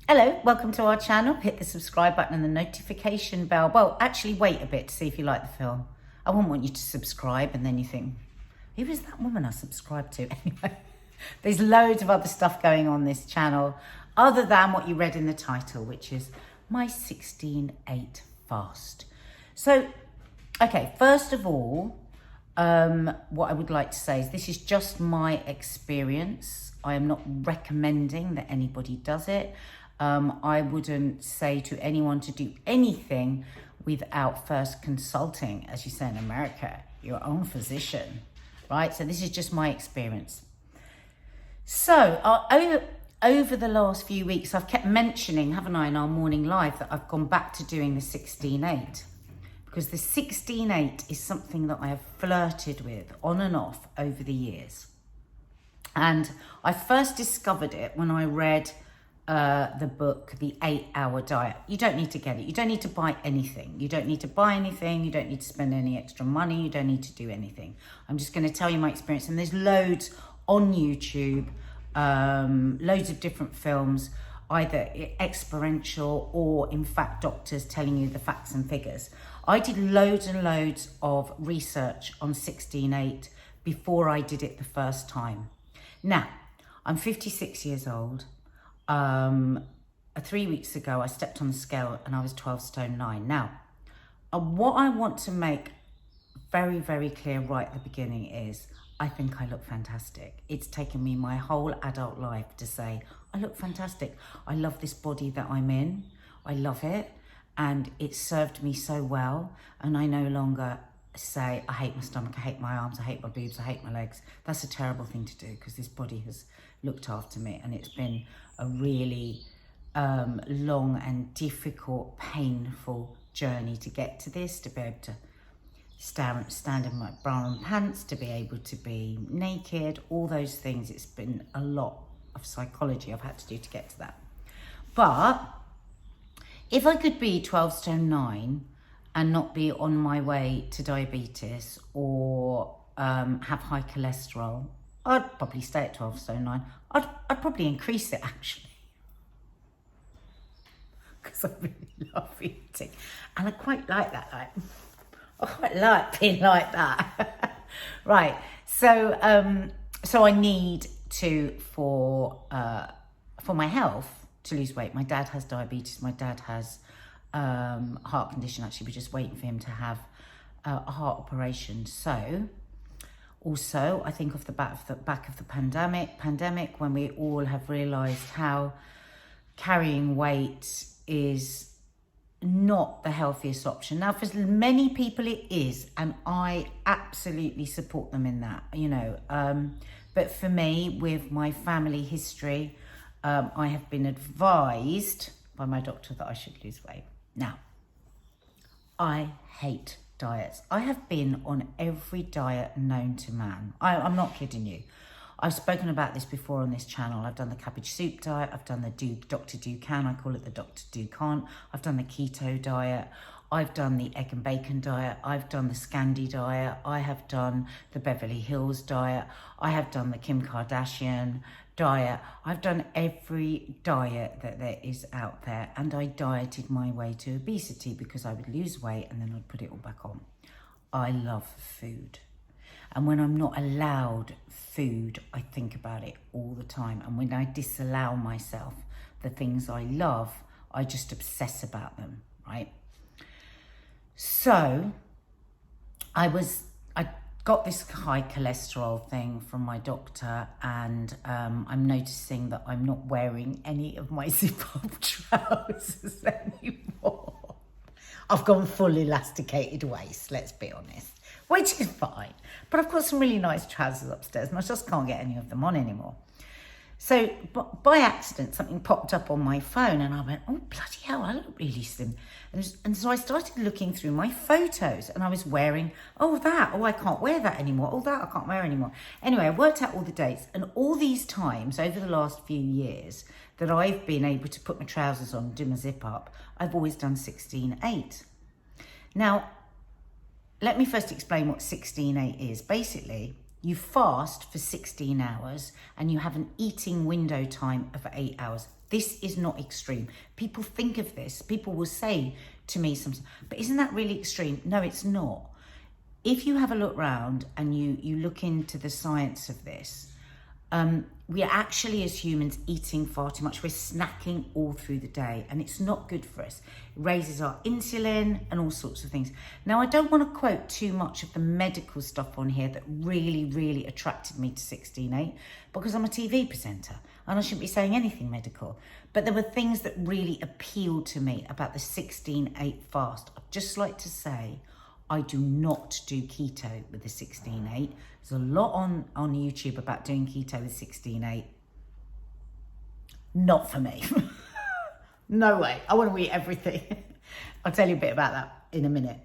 Hello, welcome to our channel. Hit the subscribe button and the notification bell. Well, actually wait a bit to see if you like the film. I wouldn't want you to subscribe and then you think, who is that woman I subscribed to? Anyway, there's loads of other stuff going on this channel other than what you read in the title, which is my 16/8 fast. So, okay, first of all, what I would like to say is this is just my experience. I am not recommending that anybody does it. I wouldn't say to anyone to do anything without first consulting, as you say in America, your own physician, right? So this is just my experience. So over the last few weeks, I've kept mentioning, haven't I, in our morning live, that I've gone back to doing the 16/8. Because the 16/8 is something that I have flirted with on and off over the years. And I first discovered it when I read the book, The 8-Hour Diet. You don't need to get it. You don't need to buy anything. You don't need to buy anything. You don't need to spend any extra money. You don't need to do anything. I'm just going to tell you my experience. And there's loads on YouTube, loads of different films, either experiential or in fact doctors telling you the facts and figures. I did loads and loads of research on 16/8 before I did it the first time. Now, I'm 56 years old. 3 weeks ago, I stepped on the scale and I was 12 stone 9. Now, what I want to make very, very clear right at the beginning is I think I look fantastic. It's taken me my whole adult life to say, I look fantastic. I love this body that I'm in. I love it. And it served me so well. And I no longer say, I hate my stomach, I hate my arms, I hate my boobs, I hate my legs. That's a terrible thing to do because this body has looked after me. And it's been a really long and difficult, painful journey to get to this, to be able to stand in my bra and pants, to be able to be naked, all those things. It's been a lot of psychology I've had to do to get to that. But if I could be 12 stone 9 and not be on my way to diabetes or have high cholesterol, I'd probably stay at 12 stone 9. I'd probably increase it actually. Because I really love eating. And I quite like that. I quite like being like that. Right. So I need to, for my health, to lose weight. My dad has diabetes. My dad has heart condition. Actually, we're just waiting for him to have a heart operation. So, also, I think off the back of the pandemic, when we all have realised how carrying weight is not the healthiest option. Now, for many people it is, and I absolutely support them in that, you know. But for me, with my family history, I have been advised by my doctor that I should lose weight. Now, I hate diets. I have been on every diet known to man. I'm not kidding you. I've spoken about this before on this channel. I've done the cabbage soup diet. I've done the Dr. Dukan. I call it the Dr. Dukan. I've done the keto diet. I've done the egg and bacon diet. I've done the Scandi diet. I have done the Beverly Hills diet. I have done the Kim Kardashian diet. I've done every diet that there is out there, and I dieted my way to obesity because I would lose weight and then I'd put it all back on. I love food. And when I'm not allowed food, I think about it all the time. And when I disallow myself the things I love, I just obsess about them, right? So I got this high cholesterol thing from my doctor, and I'm noticing that I'm not wearing any of my zip-up trousers anymore. I've gone full elasticated waist, let's be honest, which is fine. But I've got some really nice trousers upstairs and I just can't get any of them on anymore. So by accident, something popped up on my phone and I went, oh, bloody hell, I look really slim. And so I started looking through my photos and I was wearing, I can't wear that anymore. Oh, that I can't wear anymore. Anyway, I worked out all the dates, and all these times over the last few years that I've been able to put my trousers on, do my zip up, I've always done 16/8. Now, let me first explain what 16/8 is. Basically, you fast for 16 hours and you have an eating window time of 8 hours. This is not extreme. People think of this. People will say to me sometimes, but isn't that really extreme? No, it's not. If you have a look round and you look into the science of this, we are actually, as humans, eating far too much. We're snacking all through the day, and it's not good for us. It raises our insulin and all sorts of things. Now, I don't want to quote too much of the medical stuff on here that really, really attracted me to 16/8, because I'm a TV presenter and I shouldn't be saying anything medical. But there were things that really appealed to me about the 16/8 fast. I'd just like to say, I do not do keto with the 16/8. There's a lot on YouTube about doing keto with 16/8. Not for me. No way. I want to eat everything. I'll tell you a bit about that in a minute.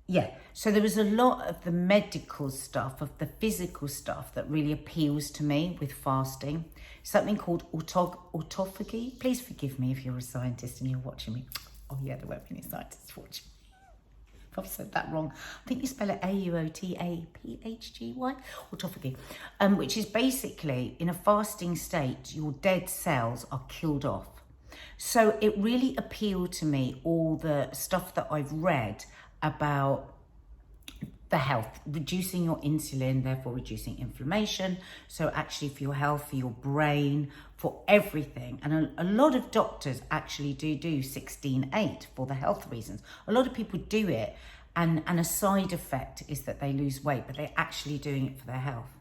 Yeah, so there was a lot of the medical stuff, of the physical stuff that really appeals to me with fasting. Something called autophagy. Please forgive me if you're a scientist and you're watching me. Oh yeah, there won't be any scientists watching me. I've said that wrong. I think you spell it Autophagy, autophagy, which is basically, in a fasting state, your dead cells are killed off. So it really appealed to me, all the stuff that I've read about the health, reducing your insulin, therefore reducing inflammation. So actually for your health, for your brain, for everything. And a lot of doctors actually do 16/8 for the health reasons. A lot of people do it, and a side effect is that they lose weight, but they're actually doing it for their health.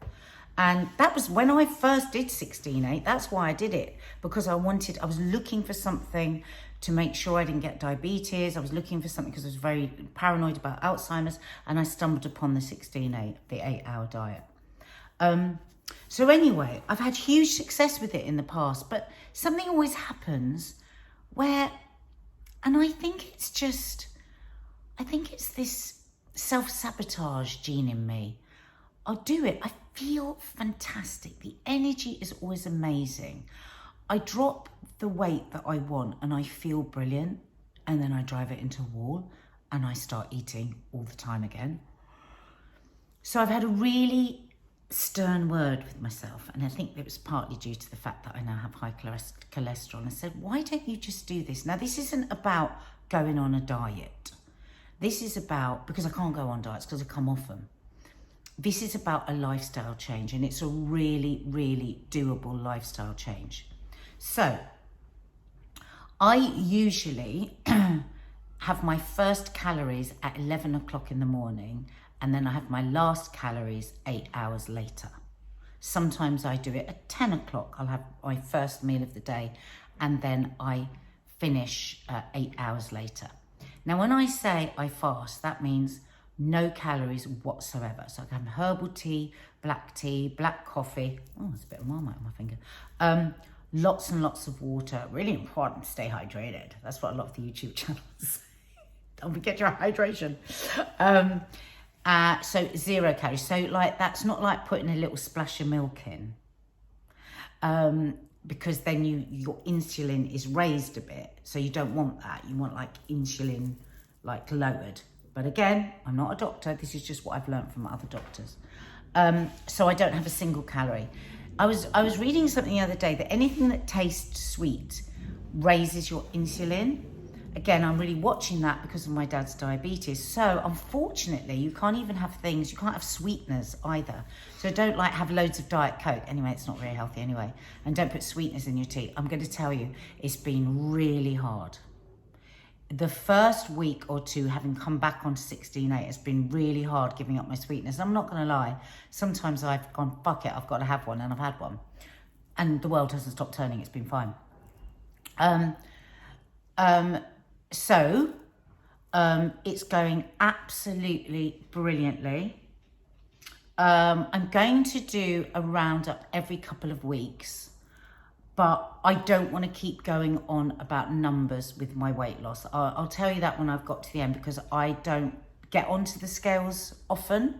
And that was when I first did 16/8. That's why I did it, because I was looking for something to make sure I didn't get diabetes. I was looking for something because I was very paranoid about Alzheimer's, and I stumbled upon the 16/8, the 8-hour diet. So anyway, I've had huge success with it in the past, but something always happens where, and I think it's this self-sabotage gene in me. I'll do it. I feel fantastic. The energy is always amazing. I drop the weight that I want and I feel brilliant, and then I drive it into a wall and I start eating all the time again. So I've had a really stern word with myself, and I think it was partly due to the fact that I now have high cholesterol. I said, why don't you just do this? Now, this isn't about going on a diet. This is about, because I can't go on diets because I come off them. This is about a lifestyle change, and it's a really, really doable lifestyle change. So I usually have my first calories at 11 o'clock in the morning, and then I have my last calories 8 hours later. Sometimes I do it at 10 o'clock. I'll have my first meal of the day, and then I finish 8 hours later. Now, when I say I fast, that means no calories whatsoever. So I can have herbal tea, black coffee. Oh, there's a bit of Marmite on my finger. Lots and lots of water. Really important to stay hydrated. That's what a lot of the YouTube channels say. Don't forget your hydration. So 0 calories. So like, that's not like putting a little splash of milk in. Because then your insulin is raised a bit. So you don't want that. You want like insulin like lowered. But again, I'm not a doctor. This is just what I've learned from other doctors. So I don't have a single calorie. I was reading something the other day that anything that tastes sweet raises your insulin. Again, I'm really watching that because of my dad's diabetes. So unfortunately, you can't even have things, you can't have sweeteners either. So don't like have loads of Diet Coke. Anyway, it's not very healthy anyway. And don't put sweeteners in your tea. I'm going to tell you, it's been really hard. The first week or two, having come back onto 16/8, has been really hard giving up my sweetness. I'm not going to lie. Sometimes I've gone, fuck it, I've got to have one, and I've had one. And the world hasn't stopped turning. It's been fine. So it's going absolutely brilliantly. I'm going to do a roundup every couple of weeks, but I don't want to keep going on about numbers with my weight loss. I'll tell you that when I've got to the end, because I don't get onto the scales often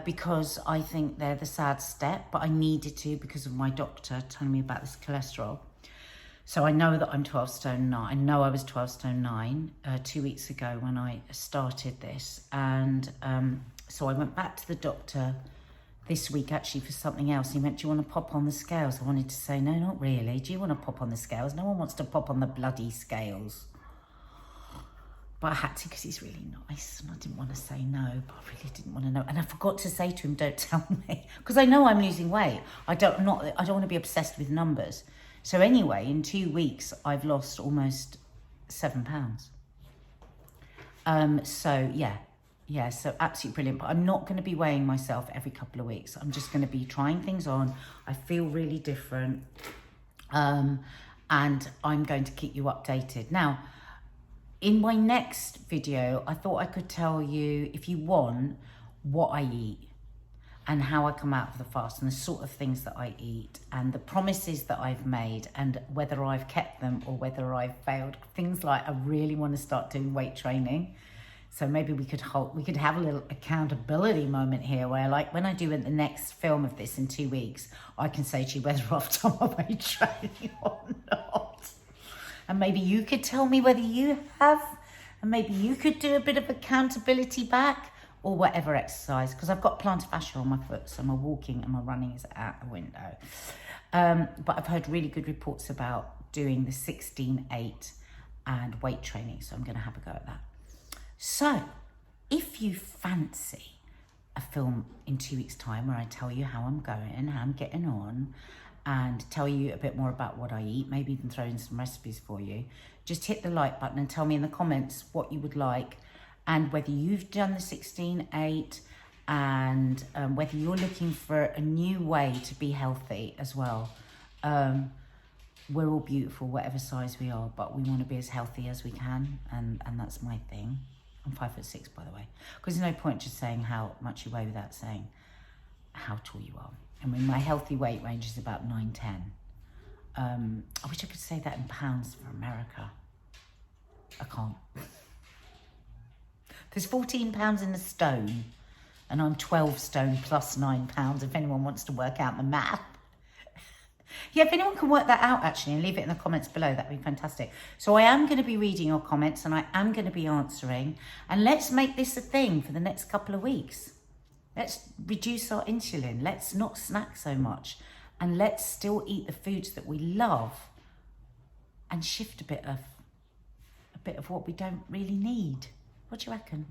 because I think they're the sad step, but I needed to because of my doctor telling me about this cholesterol. So I know that I'm 12 stone 9. I know I was 12 stone 9 2 weeks ago when I started this. And so I went back to the doctor this week actually for something else. He went, do you want to pop on the scales? I wanted to say, no, not really. Do you want to pop on the scales? No one wants to pop on the bloody scales. But I had to because he's really nice and I didn't want to say no, but I really didn't want to know. And I forgot to say to him, don't tell me, because I know I'm losing weight. I don't want to be obsessed with numbers. So anyway, in 2 weeks, I've lost almost 7 pounds. So yeah, so absolutely brilliant. But I'm not going to be weighing myself every couple of weeks. I'm just going to be trying things on. I feel really different. And I'm going to keep you updated. Now, in my next video, I thought I could tell you, if you want, what I eat and how I come out of the fast and the sort of things that I eat and the promises that I've made and whether I've kept them or whether I've failed. Things like I really want to start doing weight training. So maybe we could have a little accountability moment here where, like, when I do the next film of this in 2 weeks, I can say to you whether I've done my weight training or not. And maybe you could tell me whether you have, and maybe you could do a bit of accountability back or whatever exercise, because I've got plantar fascia on my foot, so my walking and my running is out the window. But I've heard really good reports about doing the 16-8 and weight training, so I'm going to have a go at that. So if you fancy a film in 2 weeks' time where I tell you how I'm going, how I'm getting on, and tell you a bit more about what I eat, maybe even throw in some recipes for you, just hit the like button and tell me in the comments what you would like and whether you've done the 16-8 and whether you're looking for a new way to be healthy as well. We're all beautiful, whatever size we are, but we want to be as healthy as we can, and that's my thing. I'm 5'6", by the way, because there's no point just saying how much you weigh without saying how tall you are. I mean, my healthy weight range is about 9'10". I wish I could say that in pounds for America. I can't. There's 14 pounds in a stone, and I'm 12 stone plus 9 pounds, if anyone wants to work out the math. Yeah, if anyone can work that out, actually, and leave it in the comments below, that'd be fantastic. So I am going to be reading your comments, and I am going to be answering. And let's make this a thing for the next couple of weeks. Let's reduce our insulin. Let's not snack so much. And let's still eat the foods that we love and shift a bit of what we don't really need. What do you reckon?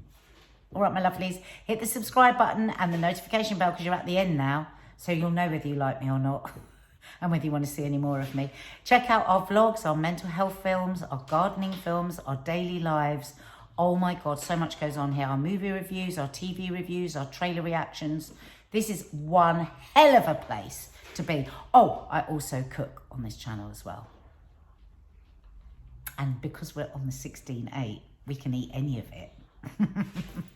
All right, my lovelies, hit the subscribe button and the notification bell because you're at the end now, so you'll know whether you like me or not and whether you want to see any more of me. Check out our vlogs, our mental health films, our gardening films, our daily lives. Oh my God, so much goes on here. Our movie reviews, our TV reviews, our trailer reactions. This is one hell of a place to be. Oh, I also cook on this channel as well. And because we're on the 16-8, we can eat any of it.